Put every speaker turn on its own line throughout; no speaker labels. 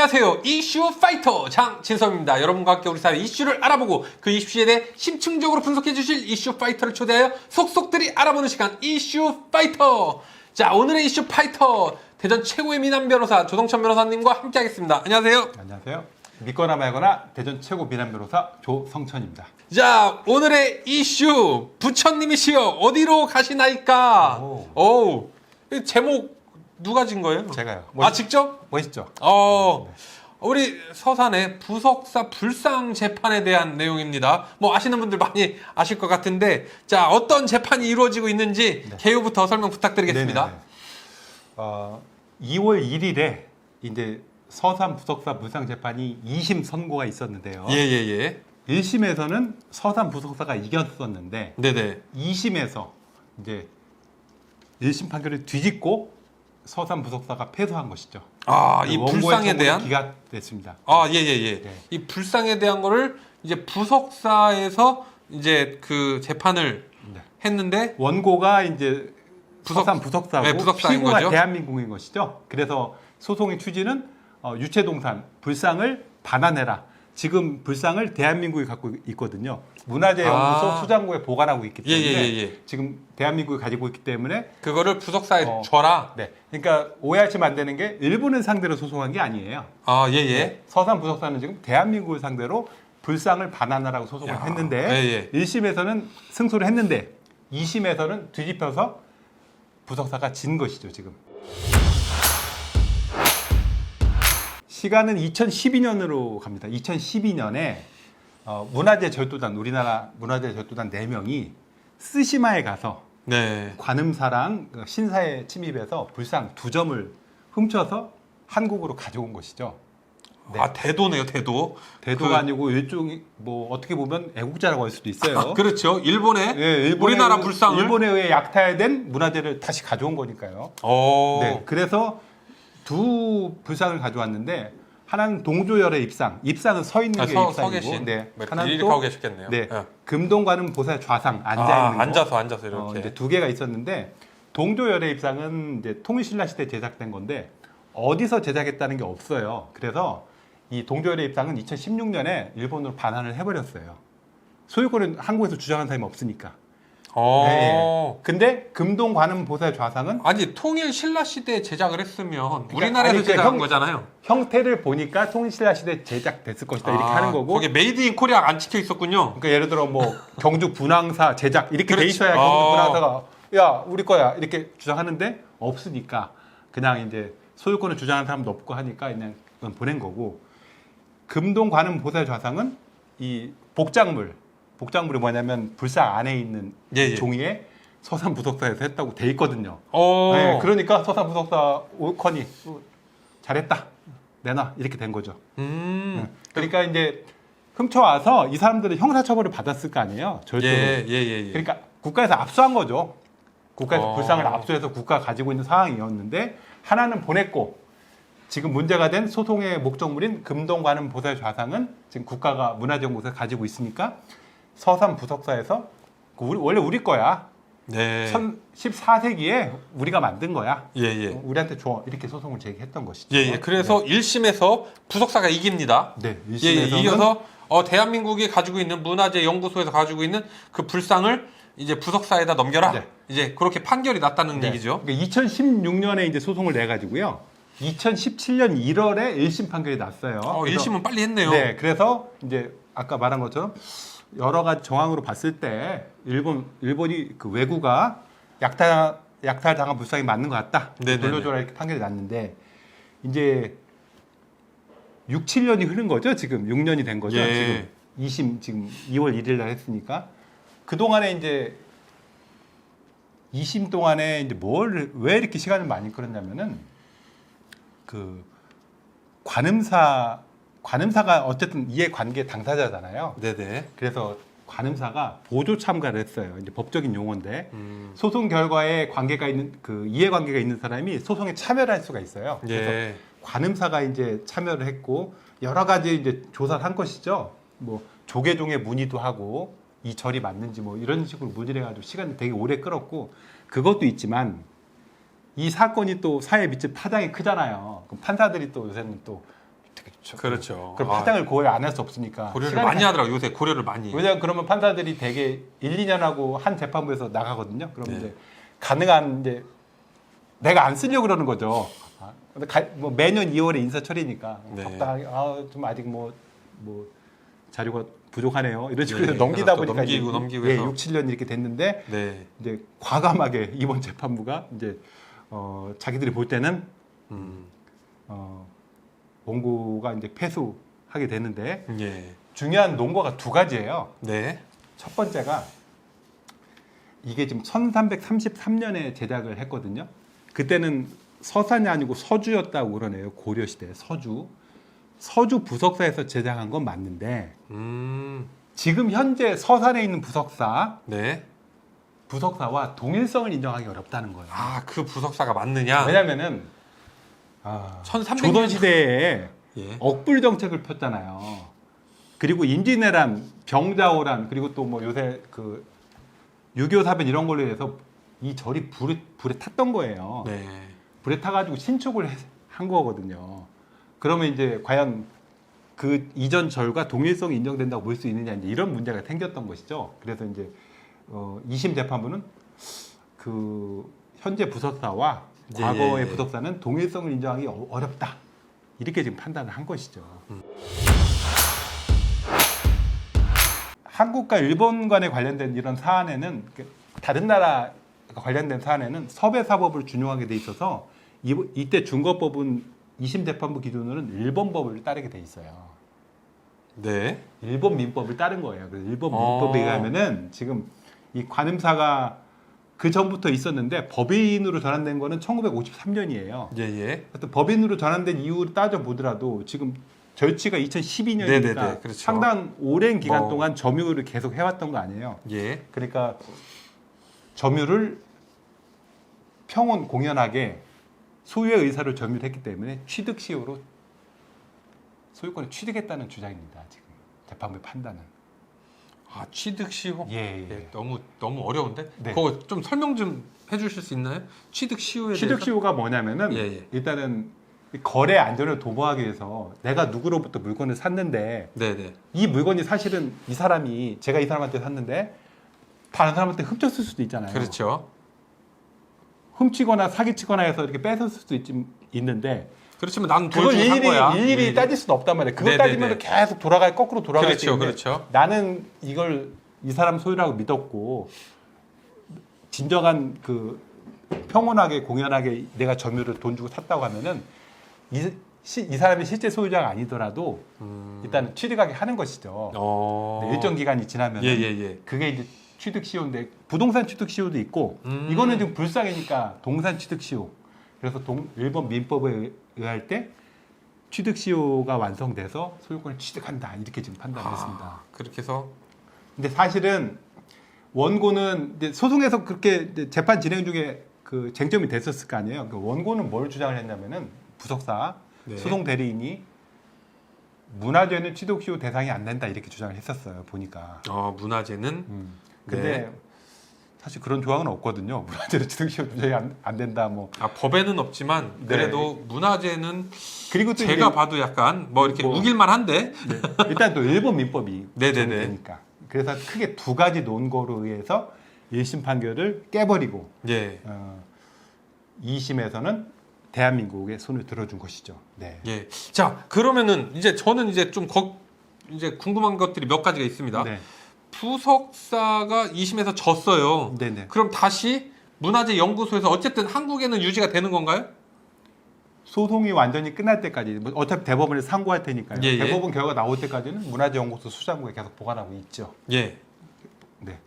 안녕하세요. 이슈 파이터 장진섭입니다. 여러분과 함께 우리 사회 이슈를 알아보고 그 이슈에 대해 심층적으로 분석해 주실 이슈 파이터를 초대하여 속속들이 알아보는 시간 이슈 파이터. 자, 오늘의 이슈 파이터 대전 최고의 미남 변호사 조성천 변호사님과 함께 하겠습니다. 안녕하세요.
안녕하세요. 믿거나 말거나 대전 최고 미남 변호사 조성천입니다.
자, 오늘의 이슈 부처님이시여 어디로 가시나이까? 오, 제목 누가 진 거예요?
제가요.
직접?
멋있죠?
우리 서산의 부석사 불상 재판에 대한 내용입니다. 뭐 아시는 분들 많이 아실 것 같은데, 자, 어떤 재판이 이루어지고 있는지 개요부터 설명 부탁드리겠습니다.
2월 1일에 이제 서산 부석사 불상 재판이 2심 선고가 있었는데요.
예.
1심에서는 서산 부석사가 이겼었는데,
네네.
2심에서 이제 1심 판결을 뒤집고 서산 부석사가 패소한 것이죠.
이 불상에 대한
기각됐습니다.
예.
네.
이 불상에 대한 거를 이제 부석사에서 이제 그 재판을 했는데
원고가 이제 서산 부석사고
네, 부석사인
피고가
거죠.
대한민국인 것이죠. 그래서 소송의 취지는 유체동산 불상을 반환해라. 지금 불상을 대한민국이 갖고 있거든요. 문화재연구소 수장고에 보관하고 있기 때문에
예.
지금 대한민국이 가지고 있기 때문에
그거를 부석사에 줘라.
네. 그러니까 오해하시면 안 되는 게 일본을 상대로 소송한 게 아니에요.
예.
네. 서산 부석사는 지금 대한민국을 상대로 불상을 반환하라고 소송을 했는데 1심에서는 승소를 했는데 2심에서는 뒤집혀서 부석사가 진 것이죠, 지금. 시간은 2012년으로 갑니다. 2012년에 문화재 절도단, 우리나라 문화재 절도단 4명이 스시마에 가서 관음사랑 신사에 침입해서 불상 2점을 훔쳐서 한국으로 가져온 것이죠. 네.
대도네요, 대도.
대도가 아니고 일종의 뭐 어떻게 보면 애국자라고 할 수도 있어요.
그렇죠. 일본에 우리나라 불상을
일본에 의해 약탈된 문화재를 다시 가져온 거니까요. 네, 그래서 두 불상을 가져왔는데 하나는 동조열의 입상은 서 있는 게 입상이고,
하나는 또 가고 계셨겠네요.
금동관음 보살 좌상 앉아 있는
앉아서 이렇게
이제 2개가 있었는데 동조열의 입상은 이제 통일신라 시대 제작된 건데 어디서 제작했다는 게 없어요. 그래서 이 동조열의 입상은 2016년에 일본으로 반환을 해버렸어요. 소유권은 한국에서 주장한 사람이 없으니까. 근데 금동관음 보살 좌상은
통일 신라 시대에 제작을 했으면 우리나라에서 제작한 거잖아요.
형태를 보니까 통일 신라 시대 제작됐을 것이다 이렇게 하는 거고.
거기 메이드 인 코리아 안 찍혀 있었군요.
그러니까 예를 들어 뭐 경주 분황사 제작 이렇게 돼 있어야 경주 분황사가 야 우리 거야 이렇게 주장하는데 없으니까 그냥 이제 소유권을 주장하는 사람도 없고 하니까 그냥 보낸 거고. 금동관음 보살 좌상은 이 복작물이 뭐냐면 불상 안에 있는 종이에 서산 부석사에서 했다고 돼 있거든요. 네, 그러니까 서산 부석사 옳거니 잘했다 내놔 이렇게 된 거죠. 그러니까 이제 훔쳐와서 이 사람들은 형사처벌을 받았을 거 아니에요. 절도로. 그러니까 국가에서 압수한 거죠. 국가에서 불상을 압수해서 국가가 가지고 있는 상황이었는데 하나는 보냈고 지금 문제가 된 소송의 목적물인 금동관음 보살 좌상은 지금 국가가 문화재연구소에 가지고 있으니까 서산 부석사에서 원래 우리 거야. 14세기에 우리가 만든 거야. 우리한테 줘. 이렇게 소송을 제기했던 것이죠.
그래서 1심에서 부석사가 이깁니다.
1심에서는
이겨서 대한민국이 가지고 있는 문화재 연구소에서 가지고 있는 그 불상을 이제 부석사에다 넘겨라. 이제 그렇게 판결이 났다는 얘기죠.
그러니까 2016년에 이제 소송을 내 가지고요. 2017년 1월에 1심 판결이 났어요.
1심은 빨리 했네요.
네, 그래서 이제 아까 말한 것처럼 여러 가지 정황으로 봤을 때 일본이 그 외구가 약탈당한 불상이 맞는 것 같다. 돌려줘라 이렇게 판결이 났는데 이제 6, 7년이 흐른 거죠. 지금 6년이 된 거죠. 지금 2심 지금 2월 1일 날 했으니까 그 동안에 이제 2심 동안에 이제 왜 이렇게 시간을 많이 끌었냐면은 그 관음사가 어쨌든 이해관계 당사자잖아요. 그래서 관음사가 보조 참가를 했어요. 이제 법적인 용어인데 소송 결과에 관계가 있는 그 이해관계가 있는 사람이 소송에 참여를 할 수가 있어요. 그래서 관음사가 이제 참여를 했고 여러 가지 이제 조사를 한 것이죠. 뭐 조계종에 문의도 하고 이 절이 맞는지 뭐 이런 식으로 문의를 해가지고 시간이 되게 오래 끌었고 그것도 있지만. 이 사건이 또 사회에 미친 파장이 크잖아요. 그럼 판사들이 또 요새는 또
그렇죠.
그럼
아,
파장을 고려 안 할 수 없으니까
고려를
시간이
많이 하더라고. 요새 고려를 많이.
왜냐면 그러면 판사들이 대개 1, 2년 하고 한 재판부에서 나가거든요. 그럼
네.
이제 가능한 이제 내가 안 쓰려고 그러는 거죠. 근데 뭐 매년 2월에 인사처리니까
네.
적당하게 좀 아직 뭐 자료가 부족하네요. 이런 식으로
네,
넘기다
또
보니까
넘기고
예,
해서.
6, 7년 이렇게 됐는데
네.
이제 과감하게 이번 재판부가 이제 자기들이 볼 때는
음.
원고가 이제 패소하게 되는데
예.
중요한 논거가 두 가지예요.
네.
첫 번째가 이게 지금 1333년에 제작을 했거든요. 그때는 서산이 아니고 서주였다고 그러네요. 고려시대 서주. 서주 부석사에서 제작한 건 맞는데 지금 현재 서산에 있는
네.
부석사와 동일성을 인정하기 어렵다는 거예요.
아, 그 부석사가 맞느냐?
왜냐면은
1300
조선시대에
예.
억불 정책을 폈잖아요. 그리고 임진왜란, 병자호란, 그리고 또 뭐 요새 그 6.25 사변 이런 걸로 해서 이 절이 불에 탔던 거예요.
네.
불에 타가지고 신축을 한 거거든요. 그러면 이제 과연 그 이전 절과 동일성이 인정된다고 볼 수 있느냐 이제 이런 문제가 생겼던 것이죠. 그래서 이제 2심 재판부는 그 현재 부석사와
예,
과거의
예.
부석사는 동일성을 인정하기 어렵다. 이렇게 지금 판단을 한 것이죠. 한국과 일본 간에 관련된 이런 사안에는 다른 나라 관련된 사안에는 서배사법을 준용하게 돼 있어서 이때 준거법은 2심 재판부 기준으로는 일본 법을 따르게 돼 있어요.
네.
일본 민법을 따른 거예요. 그래서 일본 민법에 의하면은 지금 이 관음사가 그 전부터 있었는데 법인으로 전환된 거는 1953년이에요.
예, 예.
하여튼 법인으로 전환된 이유를 따져 보더라도 지금 절취가 2012년이니까
네네네, 그렇죠.
상당한 오랜 기간
뭐.
동안 점유를 계속 해왔던 거 아니에요.
예.
그러니까 점유를 평온 공연하게 소유의 의사를 점유를 했기 때문에 취득시효로 소유권을 취득했다는 주장입니다. 지금 재판부의 판단은.
아, 취득시효?
예.
예, 너무 어려운데?
네.
그거 좀 설명 좀 해주실 수 있나요? 취득시효에 대해서?
취득시효가 뭐냐면은
예, 예.
일단은 거래 안전을 도모하기 위해서 내가 누구로부터 물건을 샀는데
네네.
이 물건이 사실은 이 사람이 제가 이 사람한테 샀는데 다른 사람한테 훔쳤을 수도 있잖아요.
그렇죠.
훔치거나 사기치거나 해서 이렇게 뺏었을 수도 있는데
그렇지만 나는 돈
그걸
주고 산 거야.
일일이 따질 수는 없단 말이에요. 그걸
네네네.
따지면 계속 거꾸로 돌아가기
그렇죠,
때문에
그렇죠.
나는 이걸 이 사람 소유라고 믿었고 진정한 그 평온하게 공연하게 내가 점유를 돈 주고 샀다고 하면은 이 사람이 실제 소유자가 아니더라도 일단 취득하게 하는 것이죠. 네, 일정 기간이 지나면
예.
그게 이제 취득시효인데 부동산 취득시효도 있고 이거는 지금 불상이니까 동산 취득시효. 그래서 일본 민법에 의할 때 취득시효가 완성돼서 소유권을 취득한다 이렇게 지금 판단을 했습니다.
그렇게 해서
근데 사실은 원고는 이제 소송에서 그렇게 이제 재판 진행 중에 그 쟁점이 됐었을 거 아니에요. 그 원고는 뭘 주장을 했냐면은 부석사
네.
소송 대리인이 문화재는 취득시효 대상이 안 된다 이렇게 주장을 했었어요. 보니까.
문화재는
근데
네.
사실 그런 조항은 없거든요. 문화재는 취득시효 조정이 안 된다 뭐.
법에는 없지만
네.
그래도 문화재는
그리고 또
제가
이제
봐도 약간 뭐 이렇게
뭐.
우길만한데.
네. 일단 또 일본 민법이
네네네.
적용되니까. 그래서 크게 두 가지 논거로 의해서 1심 판결을 깨버리고
예.
2심에서는 대한민국의 손을 들어준 것이죠. 네.
예. 자, 그러면은 이제 저는 이제 좀 이제 궁금한 것들이 몇 가지가 있습니다.
네.
부석사가 2심에서 졌어요.
네네.
그럼 다시 문화재 연구소에서 어쨌든 한국에는 유지가 되는 건가요?
소송이 완전히 끝날 때까지 뭐 어차피 대법원에 상고할 테니까요.
예, 예.
대법원 결과 나올 때까지는 문화재연구소 수장부에 계속 보관하고 있죠.
예.
네.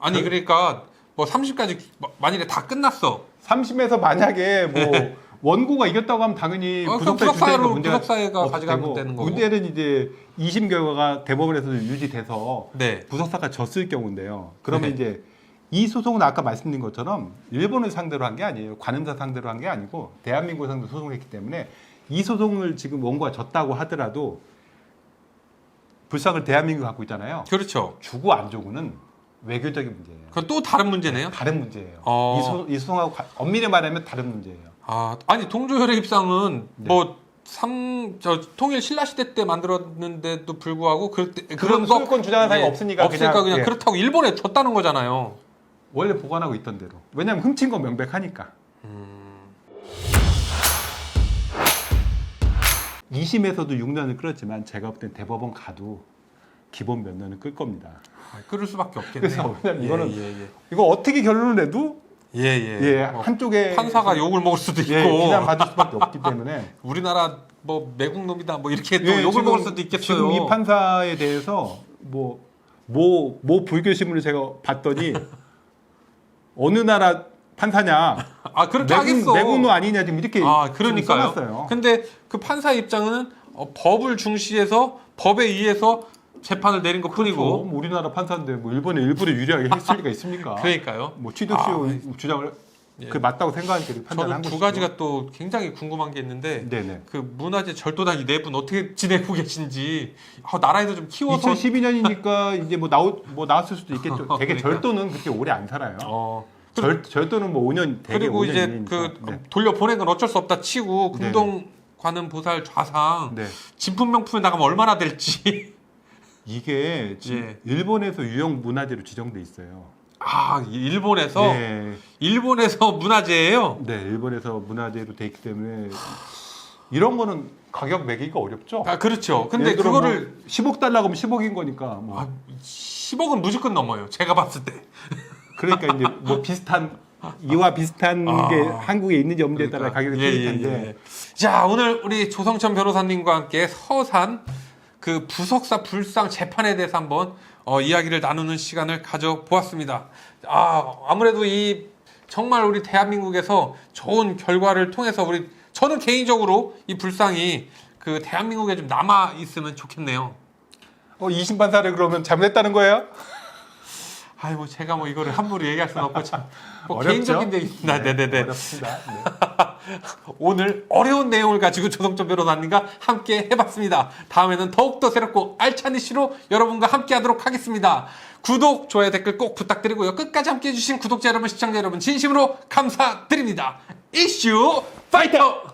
아니 그러니까 뭐 30까지 만일에 다 끝났어.
3심에서 만약에 뭐 원고가 이겼다고 하면 당연히
부석사가 가져가면 되는 거고.
문제는 이제 2심 결과가 대법원에서 유지돼서
네.
부석사가 졌을 경우인데요. 그러면
네.
이제 이 소송은 아까 말씀드린 것처럼 일본을 상대로 한 게 아니에요. 관음사 상대로 한 게 아니고 대한민국을 상대로 소송을 했기 때문에 이 소송을 지금 원고가 졌다고 하더라도 불상을 대한민국이 갖고 있잖아요.
그렇죠.
주고 안 주고는 외교적인 문제예요.
그건 또 다른 문제네요.
다른 문제예요.
어.
이 소송하고 엄밀히 말하면 다른 문제예요.
아니 동조혈액 입상은
네.
뭐 저 통일 신라 시대 때 만들었는데도 불구하고
그런 소유권 주장하는 사람이 없으니까
그냥
예.
그렇다고 일본에 줬다는 거잖아요.
원래 보관하고 있던 대로. 왜냐면 훔친 건 명백하니까. 2심에서도 6년을 끌었지만 제가 볼 땐 대법원 가도 기본 몇 년은 끌 겁니다.
끌을 수밖에 없겠네요.
그래서 왜냐면 이거는
예.
이거 어떻게 결론을 내도
뭐
한쪽에
판사가 욕을 먹을 수도 있고
비난 받을 수밖에 없기 때문에
우리나라 뭐 매국 놈이다 뭐 이렇게 또
예,
욕을
지금-
먹을 수도 있겠어요.
지금 이 판사에 대해서 뭐 불교 신문을 제가 봤더니 어느 나라 판사냐
그렇게 하겠어.
매국노 아니냐 지금 이렇게
그러니까요.
써놨어요.
근데 그 판사 입장은 법을 중시해서 법에 의해서 재판을 내린 것 뿐이고.
그렇죠. 뭐 우리나라 판사인데 뭐 일본에 일부러 유리하게 했을 리가 있습니까?
그러니까요.
뭐 취득시효 주장을
예.
그 맞다고 생각하니까 판단한
저는
것이죠.
두 가지가 또 굉장히 궁금한 게 있는데
네네.
그 문화재 절도단 이 네 분 어떻게 지내고 계신지 나라에도 좀 키워서
2012년이니까 이제 뭐 나왔을 수도 있겠죠. 되게
그러니까.
절도는 그렇게 오래 안 살아요.
그-
절도는 뭐 5년 되게
그리고
5년
이제
이내니까.
그 돌려 보낸 건 어쩔 수 없다 치고
네네.
금동 관음 보살 좌상
네.
진품 명품에 나가면 얼마나 될지.
이게 지금
예.
일본에서 유형 문화재로 지정돼 있어요.
일본에서
네.
일본에서 문화재예요.
네, 일본에서 문화재로 돼 있기 때문에 이런 거는 가격 매기가 어렵죠.
그렇죠. 근데
예를 들어
그거를
뭐 10억 달라고 하면 10억인 거니까 뭐
10억은 무조건 넘어요. 제가 봤을 때.
그러니까 이제 뭐 이와 비슷한 게 한국에 있는지 없는지에 따라 가격이 틀릴 텐데.
자, 오늘 우리 조성천 변호사님과 함께 서산 그 부석사 불상 재판에 대해서 한번 이야기를 나누는 시간을 가져보았습니다. 아무래도 정말 우리 대한민국에서 좋은 결과를 통해서 저는 개인적으로 이 불상이 그 대한민국에 좀 남아 있으면 좋겠네요.
이심 판사를 그러면 잘못했다는 거예요?
제가 뭐 이거를 함부로 얘기할 수는 없고 참
어렵죠?
개인적인 얘기입니다. 네네네.
어렵습니다. 네.
오늘 어려운 내용을 가지고 조성천 변호사님과 함께 해봤습니다. 다음에는 더욱더 새롭고 알찬 이슈로 여러분과 함께 하도록 하겠습니다. 구독, 좋아요, 댓글 꼭 부탁드리고요. 끝까지 함께 해주신 구독자 여러분, 시청자 여러분 진심으로 감사드립니다. 이슈 파이터!